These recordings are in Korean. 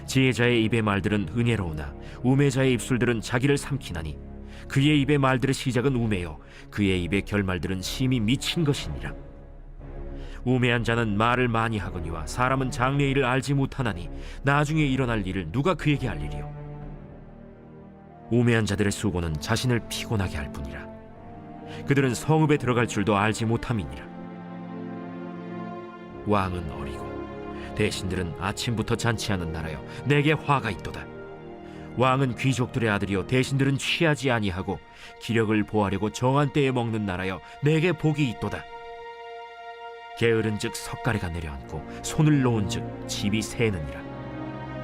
지혜자의 입의 말들은 은혜로우나 우매자의 입술들은 자기를 삼키나니 그의 입의 말들의 시작은 우매요 그의 입의 결말들은 심히 미친 것이니라. 우매한 자는 말을 많이 하거니와 사람은 장래의 일을 알지 못하나니 나중에 일어날 일을 누가 그에게 알리리요. 우매한 자들의 수고는 자신을 피곤하게 할 뿐이라. 그들은 성읍에 들어갈 줄도 알지 못함이니라. 왕은 어리고 대신들은 아침부터 잔치하는 나라여 내게 화가 있도다. 왕은 귀족들의 아들이요 대신들은 취하지 아니하고 기력을 보하려고 정한 때에 먹는 나라여 내게 복이 있도다. 게으른즉 석가래가 내려앉고 손을 놓은즉 집이 새느니라.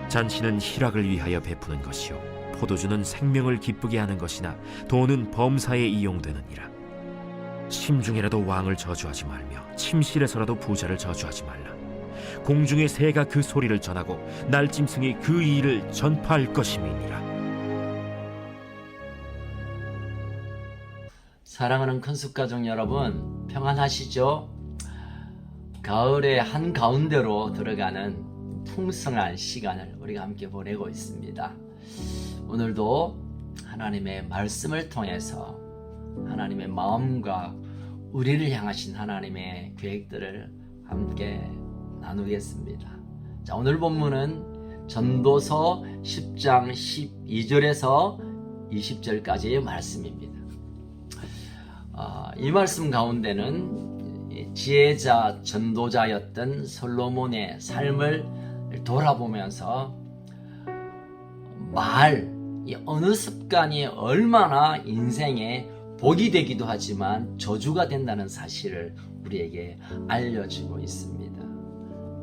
잔치는 희락을 위하여 베푸는 것이요 포도주는 생명을 기쁘게 하는 것이나 돈은 범사에 이용되느니라. 심중에라도 왕을 저주하지 말며 침실에서라도 부자를 저주하지 말라. 공중의 새가 그 소리를 전하고 날짐승이 그 일을 전파할 것임이니라. 사랑하는 큰숙가족 여러분, 평안하시죠? 가을의 한가운데로 들어가는 풍성한 시간을 우리가 함께 보내고 있습니다. 오늘도 하나님의 말씀을 통해서 하나님의 마음과 우리를 향하신 하나님의 계획들을 함께 나누겠습니다. 자, 오늘 본문은 전도서 10장 12절에서 20절까지의 말씀입니다. 이 말씀 가운데는 지혜자 전도자였던 솔로몬의 삶을 돌아보면서 이 어느 습관이 얼마나 인생에 복이 되기도 하지만 저주가 된다는 사실을 우리에게 알려주고 있습니다.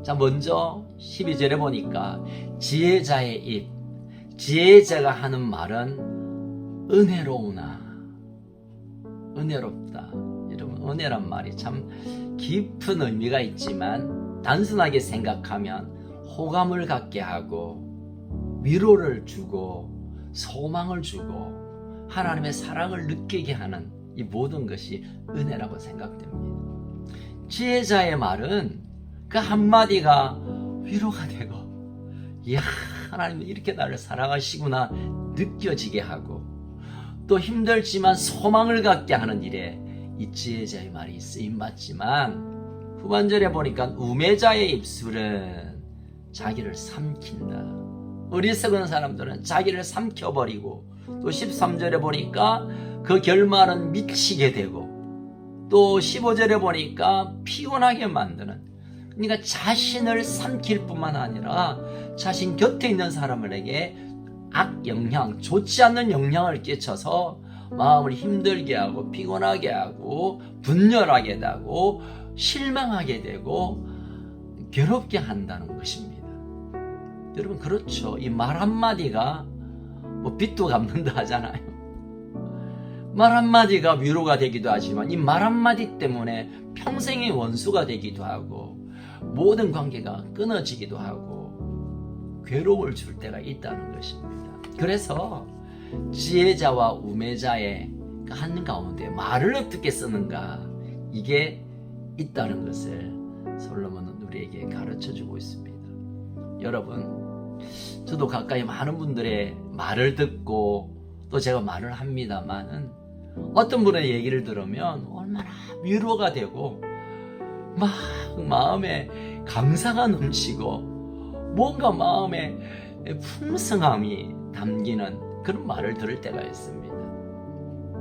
자, 먼저 12절에 보니까 지혜자의 입, 지혜자가 하는 말은 은혜로우나, 은혜롭다. 여러분, 은혜란 말이 참 깊은 의미가 있지만 단순하게 생각하면 호감을 갖게 하고 위로를 주고 소망을 주고 하나님의 사랑을 느끼게 하는 이 모든 것이 은혜라고 생각됩니다. 지혜자의 말은 그 한마디가 위로가 되고, 이야, 하나님은 이렇게 나를 사랑하시구나 느껴지게 하고, 또 힘들지만 소망을 갖게 하는 일에 이 지혜자의 말이 쓰임받지만, 후반절에 보니까 우매자의 입술은 자기를 삼킨다. 어리석은 사람들은 자기를 삼켜버리고, 또 13절에 보니까 그 결말은 미치게 되고, 또 15절에 보니까 피곤하게 만드는, 그러니까 자신을 삼킬 뿐만 아니라 자신 곁에 있는 사람에게 악영향, 좋지 않는 영향을 끼쳐서 마음을 힘들게 하고 피곤하게 하고 분열하게 하고 실망하게 되고 괴롭게 한다는 것입니다. 여러분, 그렇죠. 이 말 한마디가 빛도 갚는다 하잖아요. 말 한마디가 위로가 되기도 하지만 이 말 한마디 때문에 평생의 원수가 되기도 하고 모든 관계가 끊어지기도 하고 괴로움을 줄 때가 있다는 것입니다. 그래서 지혜자와 우매자의 한가운데 말을 어떻게 쓰는가, 이게 있다는 것을 솔로몬은 우리에게 가르쳐주고 있습니다. 여러분, 저도 가까이 많은 분들의 말을 듣고 또 제가 말을 합니다만은 어떤 분의 얘기를 들으면 얼마나 위로가 되고 막 마음에 감사가 넘치고 뭔가 마음에 풍성함이 담기는 그런 말을 들을 때가 있습니다.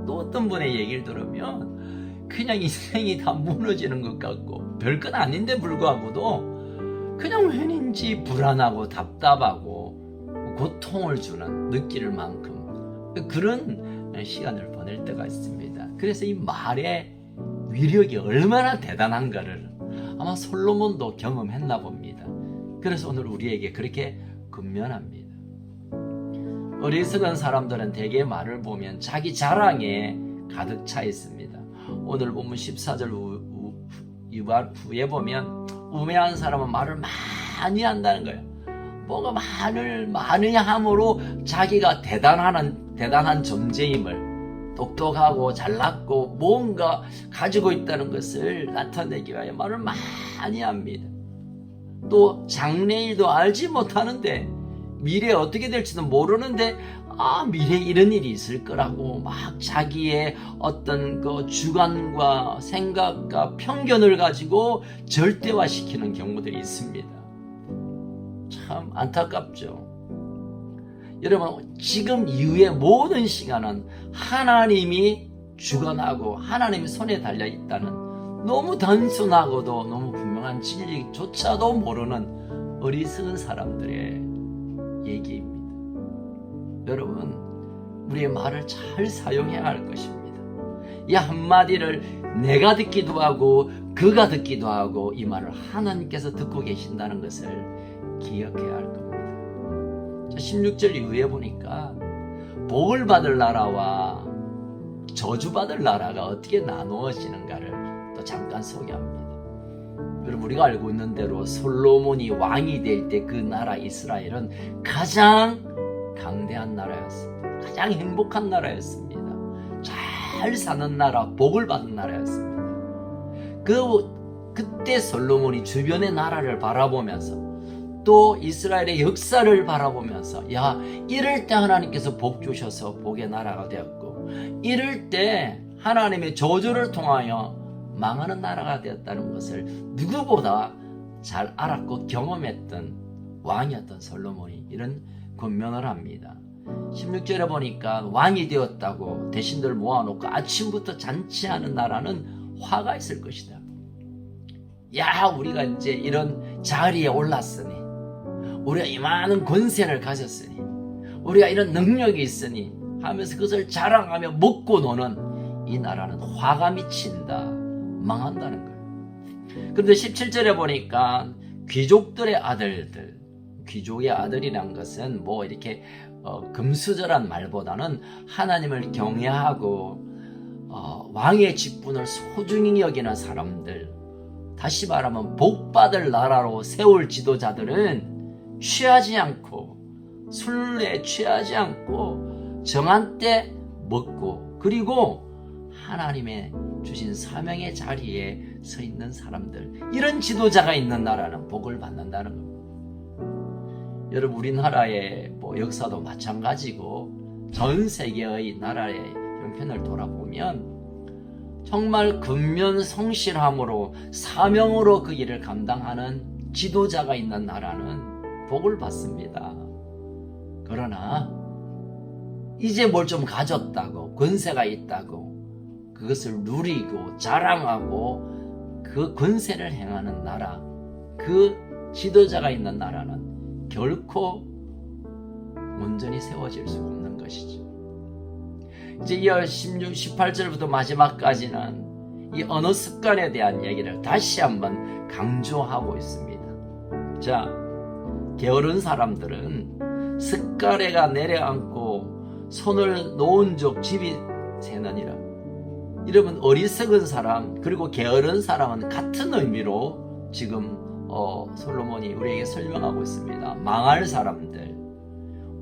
또 어떤 분의 얘기를 들으면 그냥 인생이 다 무너지는 것 같고 별건 아닌데 불구하고도 그냥 왠지 불안하고 답답하고 고통을 주는 느낄 만큼 그런 시간을 보낼 때가 있습니다. 그래서 이 말의 위력이 얼마나 대단한가를 아마 솔로몬도 경험했나 봅니다. 그래서 오늘 우리에게 그렇게 근면합니다. 어리석은 사람들은 대개 말을 보면 자기 자랑에 가득 차 있습니다. 오늘 본문 14절 후에 보면 우매한 사람은 말을 많이 한다는 거예요. 뭐가 말을 많이 함으로 자기가 대단한 존재임을, 똑똑하고 잘났고 뭔가 가지고 있다는 것을 나타내기 위하여 말을 많이 합니다. 또 장래일도 알지 못하는데 미래에 어떻게 될지도 모르는데 미래에 이런 일이 있을 거라고 막 자기의 어떤 그 주관과 생각과 편견을 가지고 절대화시키는 경우들이 있습니다. 참 안타깝죠. 여러분, 지금 이후의 모든 시간은 하나님이 주관하고 하나님의 손에 달려 있다는 너무 단순하고도 너무 분명한 진리조차도 모르는 어리석은 사람들의 얘기입니다. 여러분, 우리의 말을 잘 사용해야 할 것입니다. 이 한마디를 내가 듣기도 하고 그가 듣기도 하고 이 말을 하나님께서 듣고 계신다는 것을 기억해야 할 겁니다. 16절 이후에 보니까 복을 받을 나라와 저주받을 나라가 어떻게 나누어지는가를 또 잠깐 소개합니다. 여러분, 우리가 알고 있는 대로 솔로몬이 왕이 될 때 그 나라 이스라엘은 가장 강대한 나라였습니다. 가장 행복한 나라였습니다. 잘 사는 나라, 복을 받은 나라였습니다. 그때 솔로몬이 주변의 나라를 바라보면서 또 이스라엘의 역사를 바라보면서 이럴 때 하나님께서 복 주셔서 복의 나라가 되었고 이럴 때 하나님의 저주를 통하여 망하는 나라가 되었다는 것을 누구보다 잘 알았고 경험했던 왕이었던 솔로몬이 이런 권면을 합니다. 16절에 보니까 왕이 되었다고 대신들 모아놓고 아침부터 잔치하는 나라는 화가 있을 것이다. 우리가 이제 이런 자리에 올랐으니, 우리가 이만한 권세를 가졌으니, 우리가 이런 능력이 있으니 하면서 그것을 자랑하며 먹고 노는 이 나라는 화가 미친다, 망한다는 거예요. 그런데 17절에 보니까 귀족들의 아들들, 귀족의 아들이란 것은 뭐 이렇게 금수저란 말보다는 하나님을 경외하고 왕의 직분을 소중히 여기는 사람들, 다시 말하면 복받을 나라로 세울 지도자들은 취하지 않고 술에 취하지 않고 정한 때 먹고 그리고 하나님의 주신 사명의 자리에 서 있는 사람들, 이런 지도자가 있는 나라는 복을 받는다는 겁니다. 여러분, 우리나라의 역사도 마찬가지고 전 세계의 나라의 형편을 돌아보면 정말 근면 성실함으로 사명으로 그 일을 감당하는 지도자가 있는 나라는 복을 받습니다. 그러나 이제 뭘 좀 가졌다고, 권세가 있다고 그것을 누리고 자랑하고 그 권세를 행하는 나라, 그 지도자가 있는 나라는 결코 온전히 세워질 수 없는 것이죠. 이제 이어 16, 18절부터 마지막까지는 이 언어 습관에 대한 얘기를 다시 한번 강조하고 있습니다. 자, 게으른 사람들은 습가래가 내려앉고 손을 놓은 적 집이 새느니라. 여러분, 어리석은 사람 그리고 게으른 사람은 같은 의미로 지금 솔로몬이 우리에게 설명하고 있습니다. 망할 사람들,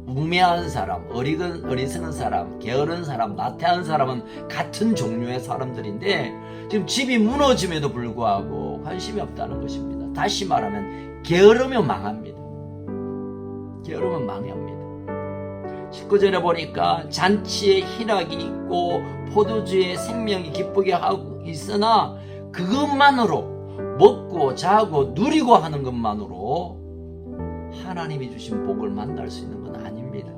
우매한 사람, 어리석은 사람, 게으른 사람, 나태한 사람은 같은 종류의 사람들인데 지금 집이 무너짐에도 불구하고 관심이 없다는 것입니다. 다시 말하면 게으르면 망합니다. 게으르면 망합니다. 19절에 보니까 잔치에 희락이 있고 포도주에 생명이 기쁘게 하고 있으나 그것만으로 먹고 자고 누리고 하는 것만으로 하나님이 주신 복을 만날 수 있는 건 아닙니다.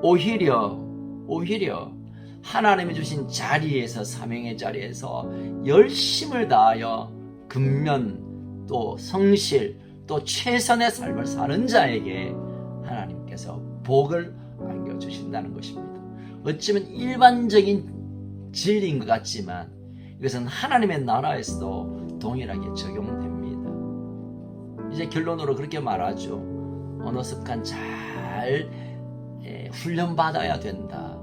오히려 하나님이 주신 자리에서, 사명의 자리에서 열심을 다하여 근면 또 성실 또 최선의 삶을 사는 자에게 하나님께서 복을 안겨주신다는 것입니다. 어쩌면 일반적인 진리인 것 같지만 이것은 하나님의 나라에서도 동일하게 적용됩니다. 이제 결론으로 그렇게 말하죠. 언어 습관 잘 훈련받아야 된다.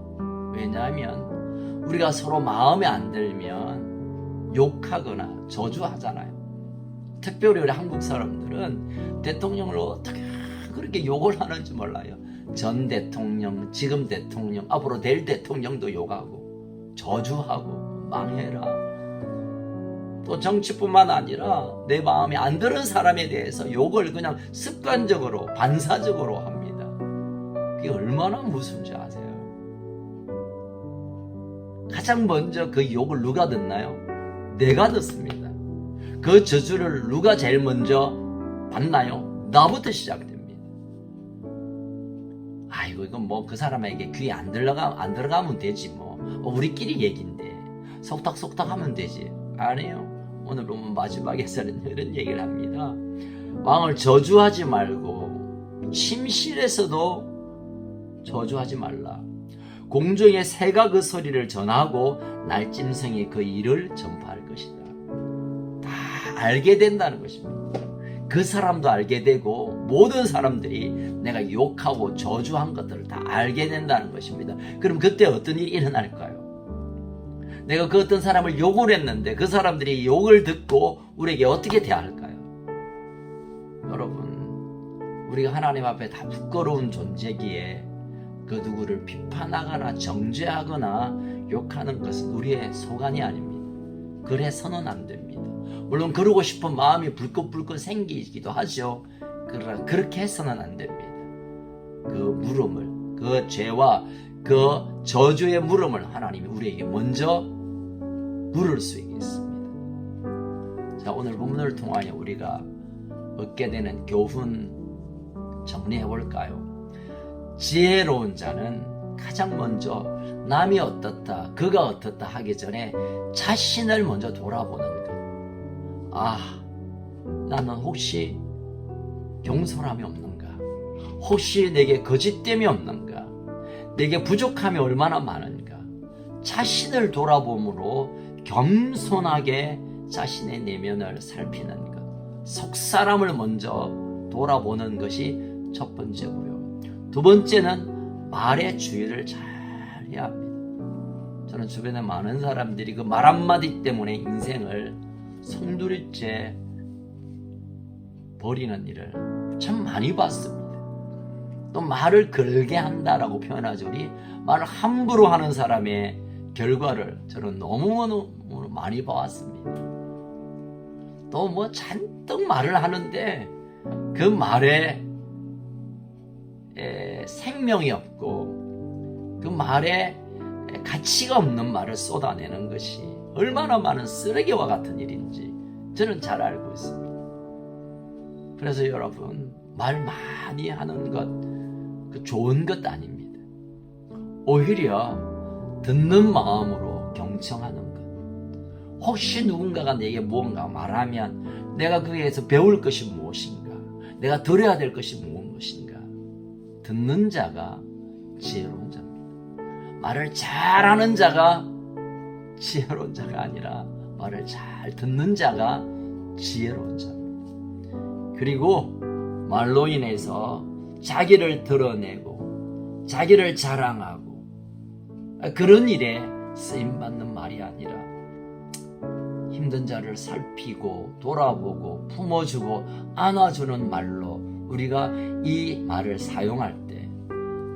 왜냐하면 우리가 서로 마음에 안 들면 욕하거나 저주하잖아요. 특별히 우리 한국 사람들은 대통령을 어떻게 그렇게 욕을 하는지 몰라요. 전 대통령, 지금 대통령, 앞으로 될 대통령도 욕하고 저주하고 망해라. 또 정치뿐만 아니라 내 마음에 안 드는 사람에 대해서 욕을 그냥 습관적으로 반사적으로 합니다. 그게 얼마나 무서운지 아세요? 가장 먼저 그 욕을 누가 듣나요? 내가 듣습니다. 그 저주를 누가 제일 먼저 받나요? 나부터 시작됩니다. 아이고 이건 뭐 그 사람에게 귀에 안 들어가면 되지 뭐 우리끼리 얘기인데 속닥속닥 하면 되지. 아니에요. 오늘 보면 마지막에서는 이런 얘기를 합니다. 왕을 저주하지 말고 침실에서도 저주하지 말라. 공중의 새가 그 소리를 전하고 날짐승이 그 일을 전파할 것이다. 다 알게 된다는 것입니다. 그 사람도 알게 되고 모든 사람들이 내가 욕하고 저주한 것들을 다 알게 된다는 것입니다. 그럼 그때 어떤 일이 일어날까요? 내가 그 어떤 사람을 욕을 했는데 그 사람들이 욕을 듣고 우리에게 어떻게 대할까요? 여러분, 우리가 하나님 앞에 다 부끄러운 존재기에 그 누구를 비판하거나 정죄하거나 욕하는 것은 우리의 소관이 아닙니다. 그래서는 안 됩니다. 물론 그러고 싶은 마음이 불끈불끈 생기기도 하죠. 그러나 그렇게 해서는 안 됩니다. 그 물음을, 그 죄와 그 저주의 물음을 하나님이 우리에게 먼저 물을 수 있겠습니다. 자, 오늘 본문을 통하여 우리가 얻게 되는 교훈 정리해 볼까요? 지혜로운 자는 가장 먼저 남이 어떻다, 그가 어떻다 하기 전에 자신을 먼저 돌아보는 것. 나는 혹시 겸손함이 없는가? 혹시 내게 거짓됨이 없는가? 내게 부족함이 얼마나 많은가? 자신을 돌아봄으로 겸손하게 자신의 내면을 살피는 것. 속사람을 먼저 돌아보는 것이 첫 번째고요. 두 번째는 말의 주의를 잘 해야 합니다. 저는 주변에 많은 사람들이 그 말 한마디 때문에 인생을 송두리째 버리는 일을 참 많이 봤습니다. 또 말을 걸게 한다라고 표현하죠. 우리 말을 함부로 하는 사람의 결과를 저는 너무 많이 봐왔습니다. 또 뭐 잔뜩 말을 하는데 그 말에 생명이 없고 그 말에 가치가 없는 말을 쏟아내는 것이 얼마나 많은 쓰레기와 같은 일인지 저는 잘 알고 있습니다. 그래서 여러분, 말 많이 하는 것 그 좋은 것 아닙니다. 오히려 듣는 마음으로 경청하는 것. 혹시 누군가가 내게 무언가 말하면 내가 거기에서 배울 것이 무엇인가, 내가 들어야 될 것이 무엇인가. 듣는 자가 지혜로운 자입니다. 말을 잘하는 자가 지혜로운 자가 아니라 말을 잘 듣는 자가 지혜로운 자입니다. 그리고 말로 인해서 자기를 드러내고 자기를 자랑하고 그런 일에 쓰임받는 말이 아니라 힘든 자를 살피고 돌아보고 품어주고 안아주는 말로 우리가 이 말을 사용할 때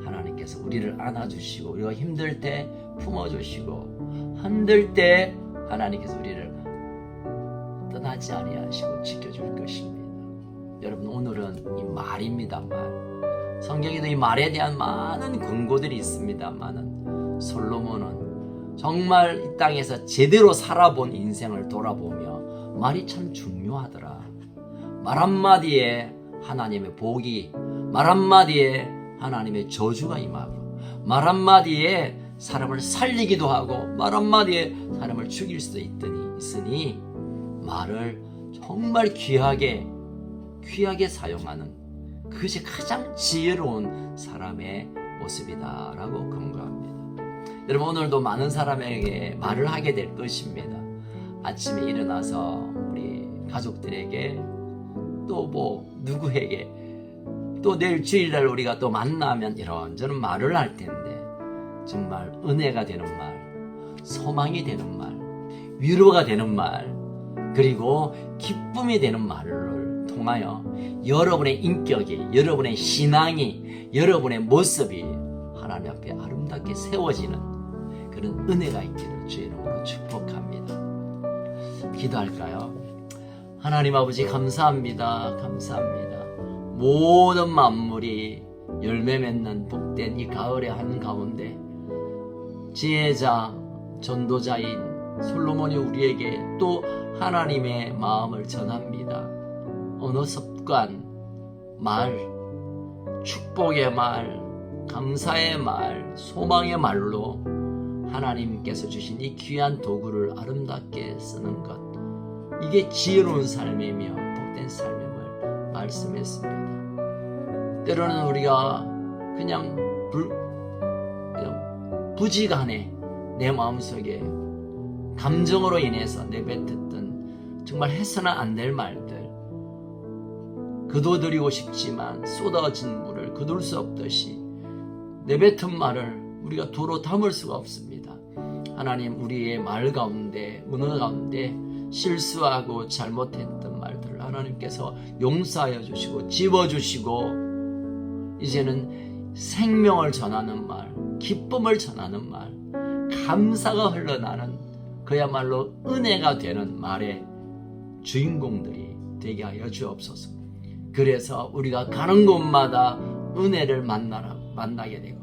하나님께서 우리를 안아주시고 우리가 힘들 때 품어주시고 힘들 때 하나님께서 우리를 떠나지 아니하시고 지켜줄 것입니다. 여러분, 오늘은 이 말입니다. 말. 성경에도 이 말에 대한 많은 권고들이 있습니다만은 솔로몬은 정말 이 땅에서 제대로 살아본 인생을 돌아보며 말이 참 중요하더라. 말 한마디에 하나님의 복이, 말 한마디에 하나님의 저주가 임하고, 말 한마디에 사람을 살리기도 하고 말 한마디에 사람을 죽일 수도 있으니 말을 정말 귀하게 사용하는 그것이 가장 지혜로운 사람의 모습이다라고 권고합니다. 여러분, 오늘도 많은 사람에게 말을 하게 될 것입니다. 아침에 일어나서 우리 가족들에게 또 뭐 누구에게 또 내일 주일날 우리가 또 만나면 이런저런 말을 할 텐데 정말 은혜가 되는 말, 소망이 되는 말, 위로가 되는 말, 그리고 기쁨이 되는 말을 통하여 여러분의 인격이, 여러분의 신앙이, 여러분의 모습이 하나님 앞에 아름답게 세워지는 그런 은혜가 있기를 주의 이름으로 축복합니다. 기도할까요? 하나님 아버지 감사합니다. 감사합니다. 모든 만물이 열매 맺는 복된 이 가을의 한가운데 지혜자 전도자인 솔로몬이 우리에게 또 하나님의 마음을 전합니다. 언어 습관, 말, 축복의 말, 감사의 말, 소망의 말로 하나님께서 주신 이 귀한 도구를 아름답게 쓰는 것, 이게 지혜로운 삶이며 복된 삶임을 말씀했습니다. 때로는 우리가 그냥 부지간에 내 마음속에 감정으로 인해서 내뱉었던 정말 해서는 안 될 말들, 거둬들이고 싶지만 쏟아진 물을 거둘 수 없듯이 내뱉은 말을 우리가 도로 담을 수가 없습니다. 하나님, 우리의 말 가운데, 문어 가운데 실수하고 잘못했던 말들을 하나님께서 용서하여 주시고 지워주시고 이제는 생명을 전하는 말, 기쁨을 전하는 말, 감사가 흘러나는 그야말로 은혜가 되는 말의 주인공들이 되게 하여 주옵소서. 그래서 우리가 가는 곳마다 은혜를 만나게 되고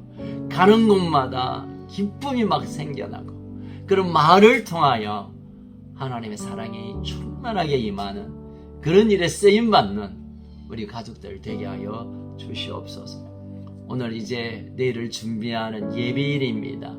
가는 곳마다 기쁨이 막 생겨나고 그런 말을 통하여 하나님의 사랑이 충만하게 임하는 그런 일에 쓰임받는 우리 가족들 되게 하여 주시옵소서. 오늘 이제 내일을 준비하는 예비일입니다.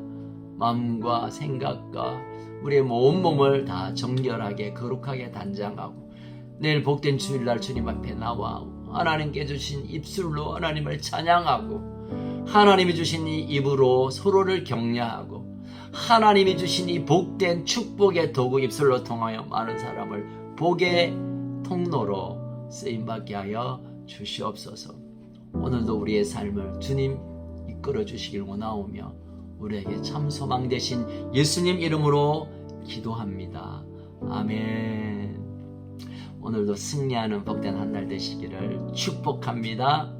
마음과 생각과 우리의 온 몸을 다 정결하게 거룩하게 단장하고 내일 복된 주일날 주님 앞에 나와 하나님께 주신 입술로 하나님을 찬양하고 하나님이 주신 이 입으로 서로를 격려하고 하나님이 주신 이 복된 축복의 도구 입술로 통하여 많은 사람을 복의 통로로 쓰임받게 하여 주시옵소서. 오늘도 우리의 삶을 주님 이끌어 주시길 원하오며 우리에게 참 소망 되신 예수님 이름으로 기도합니다. 아멘. 오늘도 승리하는 복된 한 날 되시기를 축복합니다.